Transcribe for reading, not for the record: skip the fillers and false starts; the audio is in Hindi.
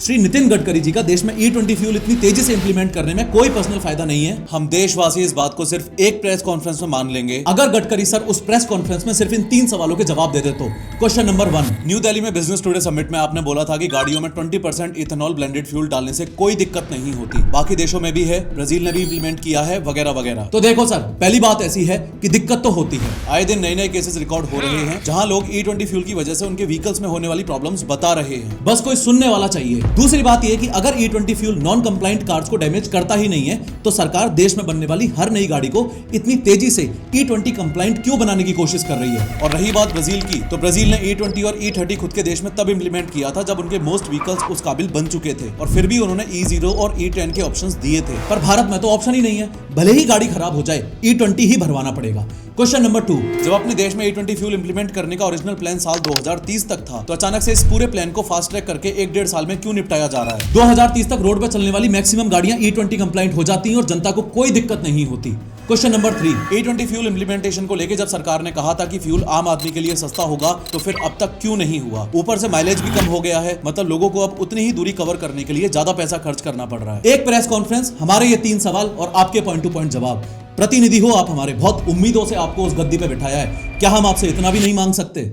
श्री नितिन गडकरी जी का देश में E20 फ्यूल इतनी तेजी से इंप्लीमेंट करने में कोई पर्सनल फायदा नहीं है। हम देशवासी इस बात को सिर्फ एक प्रेस कॉन्फ्रेंस में मान लेंगे अगर गडकरी सर उस प्रेस कॉन्फ्रेंस में सिर्फ इन 3 सवालों के जवाब दे दे तो। क्वेश्चन नंबर 1, न्यू दिल्ली में बिजनेस टुडे समिट में आपने बोला था कि गाड़ियों में 20% इथेनॉल ब्लेंडेड फ्यूल डालने से कोई दिक्कत नहीं होती, बाकी देशों में भी है, ब्राजील ने भी इंप्लीमेंट किया है वगैरह वगैरह। तो देखो सर, पहली बात ऐसी है कि दिक्कत तो होती है, आए दिन नए नए केसेस रिकॉर्ड हो रहे हैं जहां लोग E20 फ्यूल की वजह से उनके व्हीकल्स में होने वाली प्रॉब्लम्स बता रहे हैं, बस कोई सुनने वाला चाहिए। दूसरी बात यह कि अगर E20 fuel non compliant cars को डैमेज करता ही नहीं है तो सरकार देश में बनने वाली हर नई गाड़ी को इतनी तेजी से E20 कंप्लाइंट क्यों बनाने की कोशिश कर रही है। और रही बात ब्राजील की, तो ब्राजील ने E20 और E30 खुद के देश में तब इंप्लीमेंट किया था जब उनके मोस्ट व्हीकल्स उस काबिल बन चुके थे, और फिर भी उन्होंने E0 और E10 के ऑप्शंस दिए थे। पर भारत में तो ऑप्शन ही नहीं है, भले ही गाड़ी खराब हो जाए E20 ही भरवाना पड़ेगा। क्वेश्चन नंबर 2, जब अपने देश में E20 फ्यूल इंप्लीमेंट करने का ओरिजिनल प्लान साल 2030 तक था, तो अचानक से इस पूरे प्लान को फास्ट ट्रैक करके 1-1.5 साल में क्यों निपटाया जा रहा है। 2030 तक रोड पर चलने वाली मैक्सिमम गाड़ियां E20 कंप्लाइंट हो जाती हैं और जनता को कोई दिक्कत नहीं होती। Question number 3, E20 fuel implementation को लेकर जब सरकार ने कहा था कि फ्यूल आम आदमी के लिए सस्ता होगा, तो फिर अब तक क्यों नहीं हुआ। ऊपर से माइलेज भी कम हो गया है, मतलब लोगों को अब उतनी ही दूरी कवर करने के लिए ज्यादा पैसा खर्च करना पड़ रहा है। एक प्रेस कॉन्फ्रेंस, हमारे ये 3 सवाल और आपके पॉइंट टू पॉइंट जवाब। प्रतिनिधि हो आप हमारे, बहुत उम्मीदों से आपको उस गद्दी पे बिठाया है, क्या हम आपसे इतना भी नहीं मांग सकते।